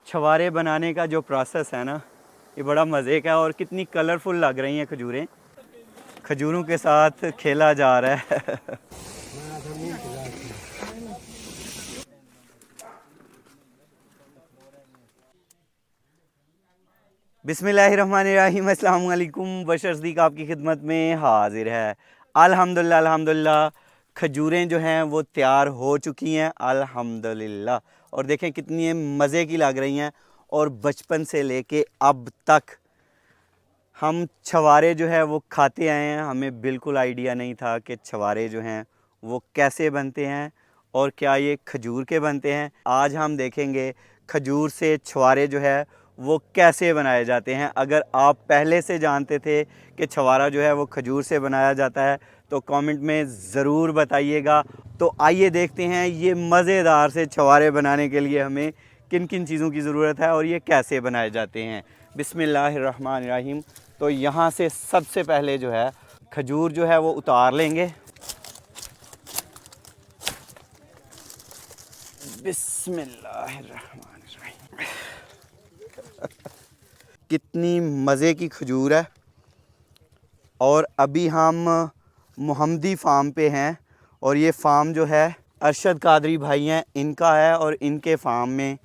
छवारे बनाने का जो प्रोसेस है ना, ये बड़ा मज़े का है और कितनी कलरफुल लग रही हैं खजूरें। खजूरों के साथ खेला जा रहा है। बिस्मिल्लाहिर्रहमानिर्रहीम, अस्सलाम वालेकुम। बशर सिद्दीक आपकी खिदमत में हाजिर है। अल्हम्दुलिल्लाह अल्हम्दुलिल्लाह खजूरें जो हैं वो तैयार हो चुकी हैं अल्हम्दुलिल्लाह। और देखें कितनी मज़े की लग रही हैं। और बचपन से लेके अब तक हम छवारे जो है वो खाते आए हैं। हमें बिल्कुल आइडिया नहीं था कि छवारे जो हैं वो कैसे बनते हैं और क्या ये खजूर के बनते हैं। आज हम देखेंगे खजूर से छवारे जो है वो कैसे बनाए जाते हैं। अगर आप पहले से जानते थे कि छवारा जो है वो खजूर से बनाया जाता है तो कमेंट में ज़रूर बताइएगा। तो आइए देखते हैं ये मज़ेदार से छवारे बनाने के लिए हमें किन किन चीज़ों की ज़रूरत है और ये कैसे बनाए जाते हैं। बिस्मिल्लाहिर्रहमानिर्रहीम। तो यहाँ से सबसे पहले जो है खजूर जो है वो उतार लेंगे। बिस्मिल्लाहिर्रहमानिर्रहीम। कितनी मज़े की खजूर है। और अभी हम मोहम्मदी फार्म पे हैं और ये फार्म जो है अरशद कादरी भाई हैं इनका है। और इनके फार्म में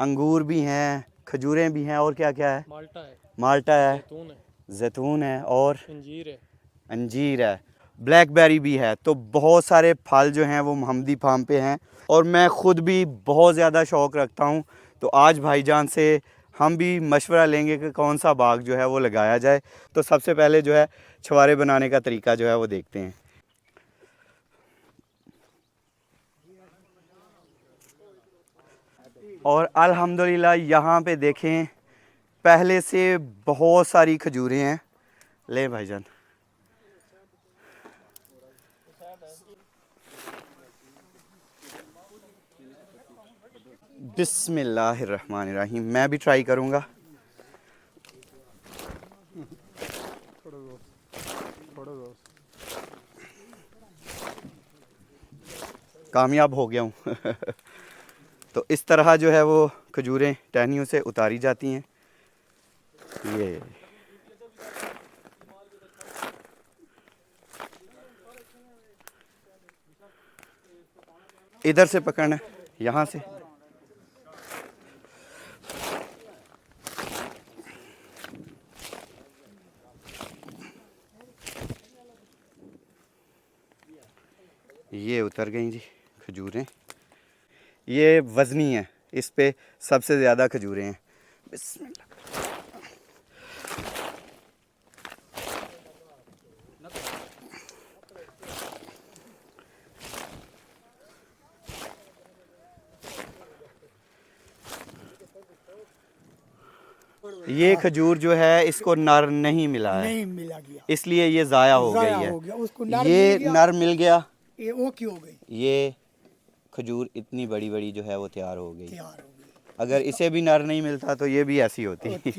अंगूर भी हैं, खजूरें भी हैं और क्या क्या है, माल्टा है, जैतून है और अंजीर है, ब्लैकबेरी भी है। तो बहुत सारे फल जो हैं वो मोहम्मदी फार्म पे हैं। और मैं ख़ुद भी बहुत ज़्यादा शौक़ रखता हूँ। तो आज भाईजान से हम भी मशवरा लेंगे कि कौन सा बाग जो है वो लगाया जाए। तो सबसे पहले जो है छवारे बनाने का तरीका जो है वो देखते हैं। और अल्हम्दुलिल्लाह यहाँ पे देखें पहले से बहुत सारी खजूरें हैं। ले भाईजान। बिस्मिल्लाहिर्रहमानिर्रहीम। मैं भी ट्राई करूँगा। कामयाब हो गया हूँ। तो इस तरह जो है वो खजूरें टहनियों से उतारी जाती हैं। ये इधर से पकड़ना है, यहाँ से। ये उतर गई जी खजूरें। ये वज़नी है, इस पे सबसे ज़्यादा खजूरें हैं। बिस्मिल्लाह। ये खजूर जो है इसको नर नहीं मिला है, नहीं मिला गया, इसलिए ये ज़ाया हो गई है। उसको ये नर मिल गया, ये वो क्यों हो गई? ये खजूर इतनी बड़ी बड़ी जो है वो तैयार हो गई। अगर इसे भी नर नहीं मिलता तो ये भी ऐसी होती।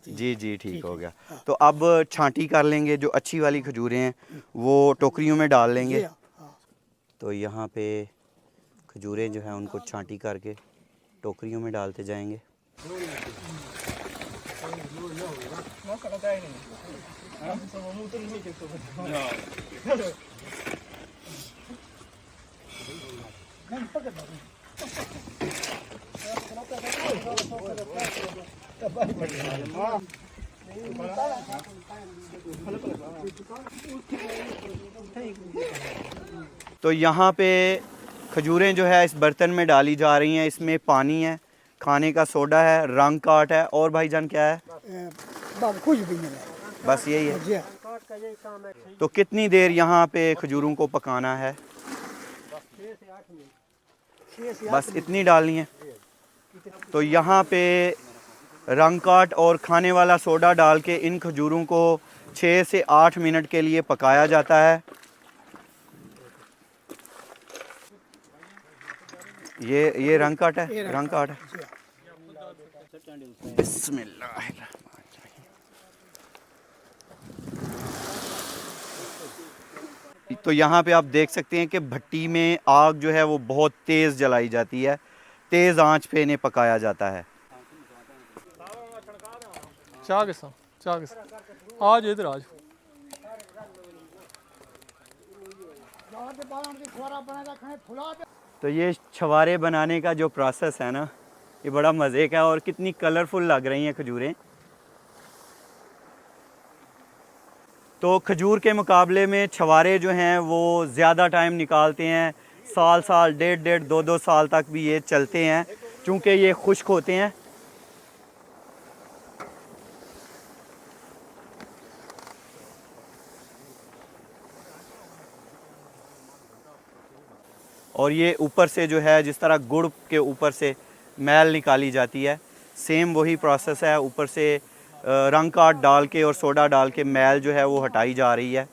जी जी ठीक हो गया। तो अब छांटी कर लेंगे। जो अच्छी वाली खजूरें हैं वो टोकरियों में डाल लेंगे। तो यहाँ पे खजूरें जो हैं उनको छांटी करके टोकरियों में डालते जाएंगे। तो यहाँ पे खजूरें जो है इस बर्तन में डाली जा रही हैं। इसमें पानी है, खाने का सोडा है, रंग काट है और भाईजान क्या है? कुछ भी नहीं है, बस यही है। तो कितनी देर यहाँ पे खजूरों को पकाना है? बस इतनी डालनी है। तो यहाँ पे रंग काट और खाने वाला सोडा डाल के इन खजूरों को 6 से 8 मिनट के लिए पकाया जाता है। ये रंग काट है, रंग काट है। बिस्मिल्लाह। तो यहाँ पे आप देख सकते हैं कि भट्टी में आग जो है वो बहुत तेज़ जलाई जाती है, तेज़ आंच पे इन्हें पकाया जाता है। चाह के साथ, चाह के साथ आज इधर आज तो ये छवारे बनाने का जो प्रोसेस है ना, ये बड़ा मज़े का है और कितनी कलरफुल लग रही हैं खजूरें। तो खजूर के मुकाबले में छवारे जो हैं वो ज़्यादा टाइम निकालते हैं, साल साल, डेढ़ डेढ़, दो दो साल तक भी ये चलते हैं, चूँकि ये खुश्क होते हैं। और ये ऊपर से जो है, जिस तरह गुड़ के ऊपर से मैल निकाली जाती है, सेम वही प्रोसेस है। ऊपर से रंग काट डाल के और सोडा डाल के मैल जो है वो हटाई जा रही है।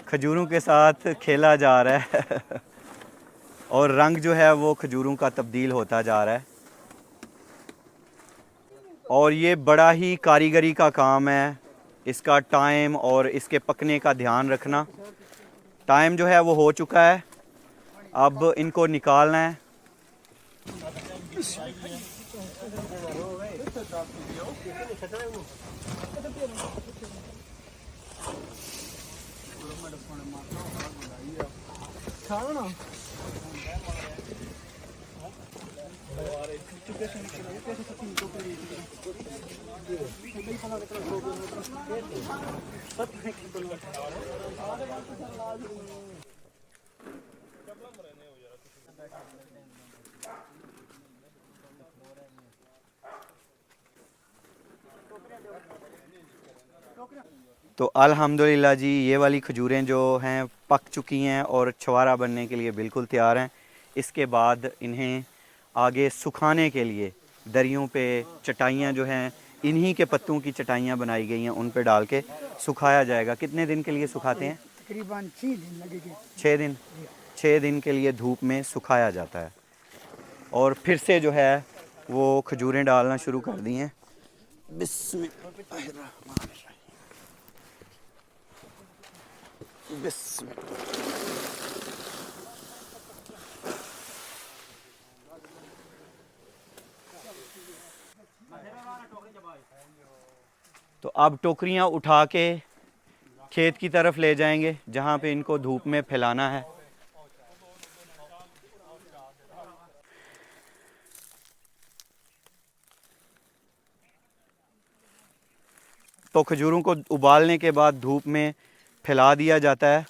खजूरों के साथ खेला जा रहा है और रंग जो है वो खजूरों का तब्दील होता जा रहा है। और ये बड़ा ही कारीगरी का काम है, इसका टाइम और इसके पकने का ध्यान रखना। टाइम जो है वो हो चुका है, अब इनको निकालना है। तो अल्हम्दुलिल्लाह जी, ये वाली खजूरें जो हैं पक चुकी हैं और छवारा बनने के लिए बिल्कुल तैयार हैं। इसके बाद इन्हें आगे सुखाने के लिए दरियों पे चटाइयाँ जो हैं, इन्हीं के पत्तों की चटाइयाँ बनाई गई हैं, उन पे डाल के सुखाया जाएगा। कितने दिन के लिए सुखाते हैं? तकरीबन 6 दिन लगेंगे। 6 दिन। 6 दिन के लिए धूप में सुखाया जाता है। और फिर से जो है वो खजूरें डालना शुरू कर दी हैं। बिस्मिल्लाहिर्रहमानिर्रहीम। तो अब टोकरियां उठा के खेत की तरफ ले जाएंगे, जहां पे इनको धूप में फैलाना है। तो खजूरों को उबालने के बाद धूप में फैला दिया जाता है।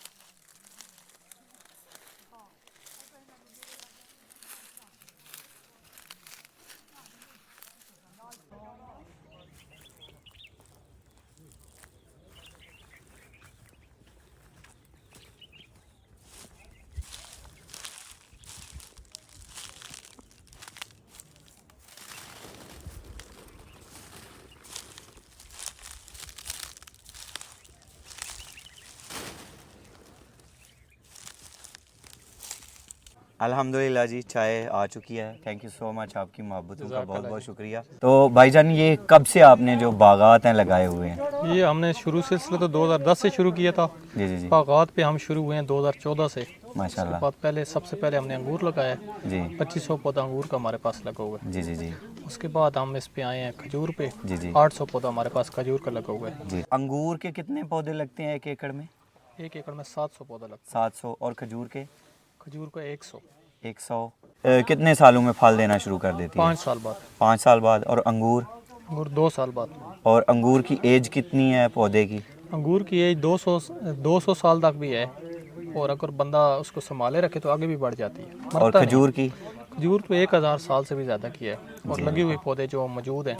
अल्हम्दुलिल्लाह जी, चाय आ चुकी है। थैंक यू सो मच, आपकी मोहब्बतों का बहुत बहुत शुक्रिया। तो भाईजान, ये कब से आपने जो बागात हैं लगाए हुए हैं? ये हमने शुरू सिलसिला तो 2010 से शुरू किया था। जी जी जी, बागात पे हम शुरू हुए हैं 2014 से। माशाल्लाह। बाद पहले सबसे पहले हमने अंगूर लगाया, जी 2500 पौधा अंगूर का हमारे पास लगा हुआ है। जी जी जी उसके बाद हम इस पे आए हैं खजूर पे। जी जी 800 पौधा हमारे पास खजूर का लगा हुआ है। जी। अंगूर के कितने पौधे लगते हैं 1 एकड़ में? 1 एकड़ में 700 पौधा लगता 700। और खजूर के? है। खजूर का 100। 100। कितने सालों में फल देना शुरू कर देती है? 5 साल बाद। 5 साल बाद। और अंगूर? अंगूर 2 साल बाद। और अंगूर की एज कितनी है पौधे की? अंगूर की एज 200 साल तक भी है, और अगर बंदा उसको संभाले रखे तो आगे भी बढ़ जाती है। और खजूर की? खजूर तो 1000 साल से भी ज़्यादा की है। और लगी हुई पौधे जो मौजूद हैं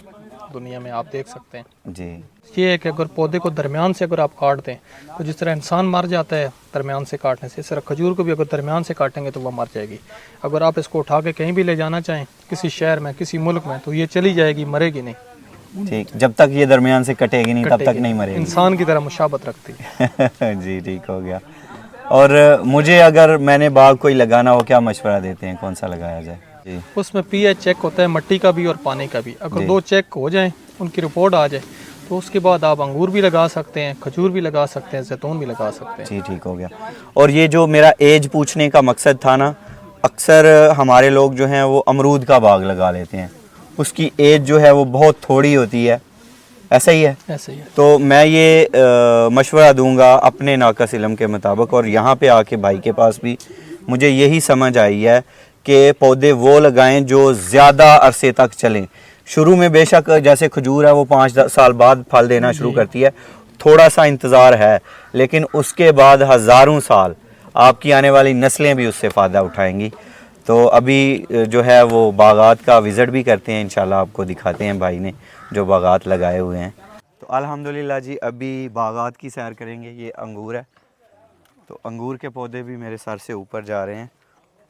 दुनिया में, आप देख सकते हैं। जी ये है कि अगर पौधे को दरमियान से अगर आप काट दें तो जिस तरह इंसान मर जाता है दरमियान से काटने से, इस तरह खजूर को भी अगर दरमियान से काटेंगे तो वह मर जाएगी। अगर आप इसको उठा के कहीं भी ले जाना चाहें, किसी शहर में, किसी मुल्क में, तो ये चली जाएगी, मरेगी नहीं। ठीक, जब तक ये दरमियान से कटेगी नहीं तब तक नहीं मरेगी। इंसान की तरह मुशाबत रखती है। जी ठीक हो गया। और मुझे अगर मैंने बाग कोई लगाना हो, क्या मशवरा देते हैं, कौन सा लगाया जाए? जी उसमें pH चेक होता है, मिट्टी का भी और पानी का भी। अगर दो चेक हो जाएं, उनकी रिपोर्ट आ जाए, तो उसके बाद आप अंगूर भी लगा सकते हैं, खजूर भी लगा सकते हैं, जैतून भी लगा सकते हैं। जी ठीक हो गया। और ये जो मेरा एज पूछने का मकसद था ना, अक्सर हमारे लोग जो हैं वो अमरूद का बाग लगा लेते हैं, उसकी एज जो है वो बहुत थोड़ी होती है, ऐसा ही है? ऐसे ही है। तो मैं ये मशवरा दूंगा अपने नाक़स इल्म के मुताबिक, और यहाँ पे आके भाई के पास भी मुझे यही समझ आई है कि पौधे वो लगाएं जो ज़्यादा अरसे तक चलें। शुरू में बेशक जैसे खजूर है वो 5 साल बाद फल देना शुरू करती है, थोड़ा सा इंतज़ार है, लेकिन उसके बाद हज़ारों साल आपकी आने वाली नस्लें भी उससे फ़ायदा उठाएंगी। तो अभी जो है वो बागात का विज़िट भी करते हैं, इंशाल्लाह आपको दिखाते हैं भाई ने जो बागात लगाए हुए हैं। तो अल्हम्दुलिल्लाह जी, अभी बागात की सैर करेंगे। ये अंगूर है, तो अंगूर के पौधे भी मेरे सर से ऊपर जा रहे हैं।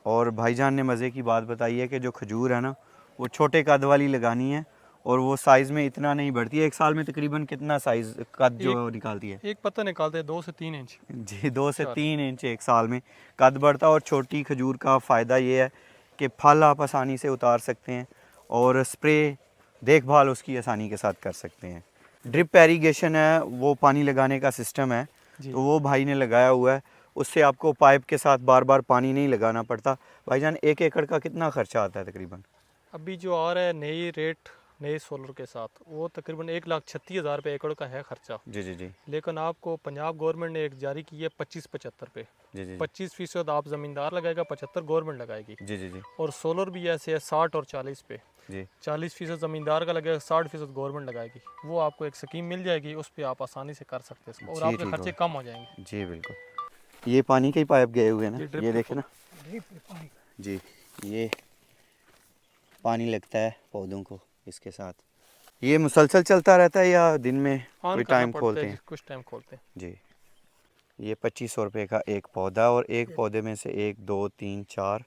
और भाईजान ने मज़े की बात बताई है कि जो खजूर है ना, वो छोटे कद वाली लगानी है, और वो साइज़ में इतना नहीं बढ़ती है। एक साल में तकरीबन कितना साइज़ कद जो निकालती है? एक पत्ता निकालते हैं 2 से 3 इंच। जी 2 से 3 इंच एक साल में कद बढ़ता है। और छोटी खजूर का फ़ायदा ये है कि फल आप आसानी से उतार सकते हैं, और स्प्रे देखभाल उसकी आसानी के साथ कर सकते हैं। ड्रिप एरीगेशन है, वो पानी लगाने का सिस्टम है, तो वो भाई ने लगाया हुआ है। उससे आपको पाइप के साथ बार बार पानी नहीं लगाना पड़ता। भाईजान 1 एकड़ का कितना खर्चा आता है तकरीबन? अभी जो आ रहा है नई रेट, नए सोलर के साथ, वो तकरीबन 1,36,000 रुपये एकड़ का है खर्चा। जी जी जी लेकिन आपको पंजाब गवर्नमेंट ने एक जारी की है 25-75 पे। जी जी 25% आप ज़मींदार लगाएगा, 75 गवर्नमेंट लगाएगी। जी जी जी और सोलर भी ऐसे है 60 और 40 पे। जी 40% ज़मींदार का लगेगा, 60% गवर्नमेंट लगाएगी। वो आपको एक स्कीम मिल जाएगी, उस पर आप आसानी से कर सकते हैं इसको, और जी, आपके ठीक खर्चे हो। कम हो जाएंगे। जी बिल्कुल। ये पानी के ही पाइप गए हुए हैं ना, ड्रिप ये के देखे ना ड्रिप पे पानी। जी, ये पानी लगता है पौधों को इसके साथ। ये मुसलसल चलता रहता है या दिन में ऑन कोई करना टाइम पड़ता खोलते है, हैं? कुछ टाइम खोलते हैं। जी, ये 2500 रुपये का एक पौधा, और एक पौधे में से 1 2 3 4,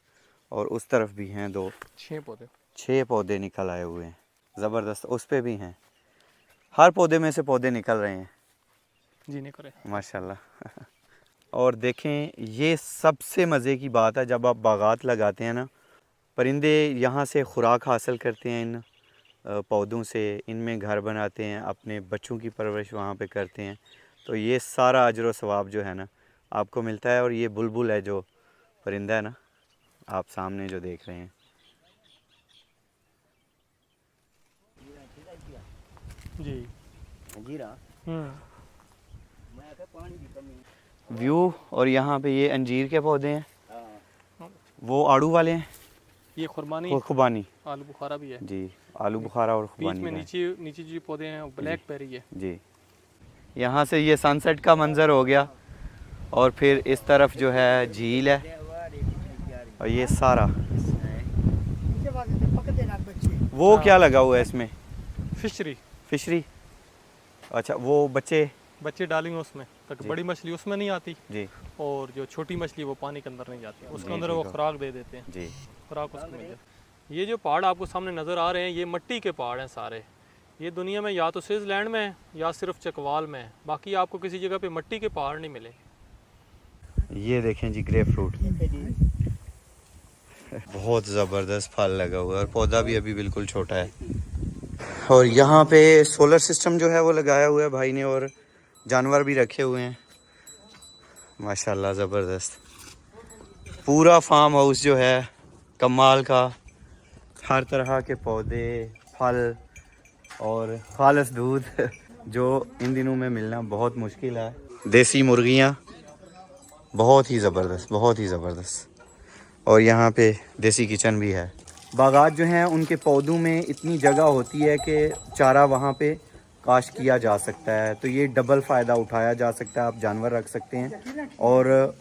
और उस तरफ भी हैं 2 6 पौधे। 6 पौधे निकल आए हुए हैं। ज़बरदस्त, उस पे भी हैं। हर पौधे में से पौधे निकल रहे हैं जी नहीं करे। माशाल्लाह। और देखें, ये सबसे मज़े की बात है, जब आप बागात लगाते हैं ना, परिंदे यहाँ से खुराक हासिल करते हैं इन पौधों से, इनमें घर बनाते हैं, अपने बच्चों की परवरिश वहाँ पे करते हैं। तो ये सारा अजर व सवाब जो है ना आपको मिलता है। और ये बुलबुल है, जो परिंदा है ना, आप सामने जो देख रहे हैं। जी व्यू। और यहाँ पे ये अंजीर के पौधे हैं, वो आड़ू वाले हैं, ये खुरमानी, वो खुबानी। आलू बुखारा भी है। जी, आलू बुखारा और बीच खुबानी में का है। नीचे नीचे जो पौधे हैं वो ब्लैक पेरी है। जी, यहाँ से ये सनसेट का मंज़र हो गया, और फिर इस तरफ जो है झील है, और ये सारा पीछे वाले से पकड़ते ना बच्चे। वो क्या लगा हुआ है इसमें? Fishery, fishery. अच्छा, वो बच्चे डालेंगे उसमें तक, जी। बड़ी मछली उसमें नहीं आती, जी और जो छोटी मछली वो पानी के अंदर नहीं जाती, उसके जी, अंदर ठीक वो हो। खुराक दे देते हैं, जी खुराक उसको मिल जाए। ये जो पहाड़ आपको सामने नज़र आ रहे हैं, ये मिट्टी के पहाड़ हैं सारे। ये दुनिया में या तो स्विट्ज़रलैंड में है या सिर्फ चकवाल में है, बाकी आपको किसी जगह पे मिट्टी के पहाड़ नहीं मिले। ये देखें जी, ग्रेप फ्रूट बहुत ज़बरदस्त फल लगा हुआ है, और पौधा भी अभी बिल्कुल छोटा है। और यहाँ पे सोलर सिस्टम जो है वो लगाया हुआ है भाई ने, और जानवर भी रखे हुए हैं माशाल्लाह, ज़बरदस्त। पूरा फार्म हाउस जो है कमाल का, हर तरह के पौधे, फल और खालिस दूध जो इन दिनों में मिलना बहुत मुश्किल है। देसी मुर्गियाँ, बहुत ही ज़बरदस्त, बहुत ही ज़बरदस्त। और यहाँ पे देसी किचन भी है। बागात जो हैं उनके पौधों में इतनी जगह होती है कि चारा वहाँ पे काश्त किया जा सकता है, तो ये डबल फ़ायदा उठाया जा सकता है। आप जानवर रख सकते हैं और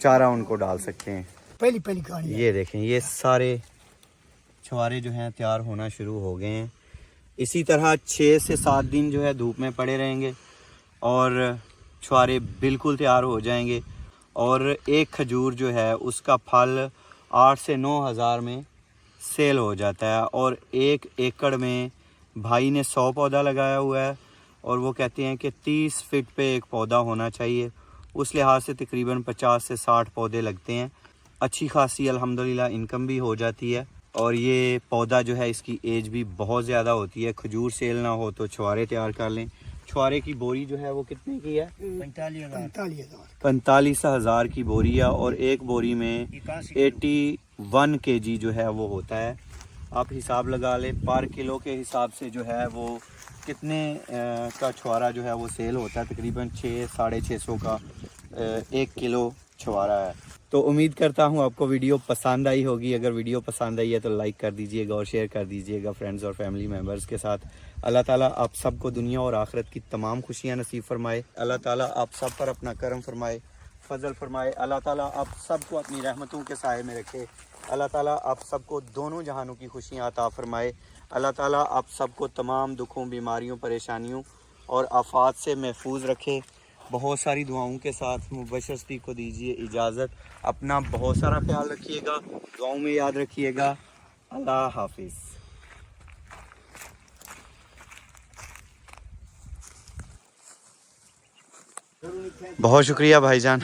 चारा उनको डाल सकते हैं। पहली पहली कहानी है। ये देखें, ये सारे छुआरे जो हैं तैयार होना शुरू हो गए हैं। इसी तरह 6 से 7 दिन जो है धूप में पड़े रहेंगे और छुहारे बिल्कुल तैयार हो जाएंगे। और एक खजूर जो है उसका फल 8 से 9 हज़ार में सेल हो जाता है। और 1 एकड़ में भाई ने 100 पौधा लगाया हुआ है और वो कहते हैं कि 30 फीट पे एक पौधा होना चाहिए। उस लिहाज से तकरीबन 50 से 60 पौधे लगते हैं। अच्छी खासी अल्हम्दुलिल्लाह इनकम भी हो जाती है। और ये पौधा जो है इसकी एज भी बहुत ज़्यादा होती है। खजूर सेल ना हो तो छुहारे तैयार कर लें। छुहारे की बोरी जो है वो कितने की है? 45 हज़ार की बोरी है और एक बोरी में 81 kg जो है वो होता है। आप हिसाब लगा लें पर किलो के हिसाब से जो है वो कितने का छुहारा जो है वो सेल होता है। तकरीबन 600-650 का 1 किलो छुहारा है। तो उम्मीद करता हूँ आपको वीडियो पसंद आई होगी। अगर वीडियो पसंद आई है तो लाइक कर दीजिएगा और शेयर कर दीजिएगा फ्रेंड्स और फैमिली मेम्बर्स के साथ। अल्लाह ताला आप सबको दुनिया और आखिरत की तमाम खुशियाँ नसीब फरमाए। अल्लाह ताला आप सब पर अपना करम फरमाए, फजल फरमाए। अल्लाह ताला आप सबको अपनी रहमतों के साए में रखे। अल्लाह ताला आप सबको दोनों जहानों की खुशियाँ अता फरमाए। अल्लाह ताला आप सबको तमाम दुखों, बीमारियों, परेशानियों और आफात से महफूज रखे। बहुत सारी दुआओं के साथ मुबशर सदीक को दीजिए इजाज़त। अपना बहुत सारा ख्याल रखिएगा, दुआओं में याद रखिएगा। अल्लाह हाफिज़। बहुत शुक्रिया भाईजान,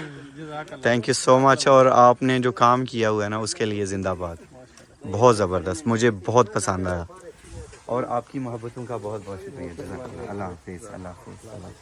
थैंक यू सो मच। और आपने जो काम किया हुआ है ना उसके लिए ज़िंदाबाद। बहुत ज़बरदस्त, मुझे बहुत पसंद आया और आपकी मोहब्बतों का बहुत बहुत शुक्रिया। अल्लाह हाफिज़, अल्लाह हाफिज़, अल्लाह हाफिज़।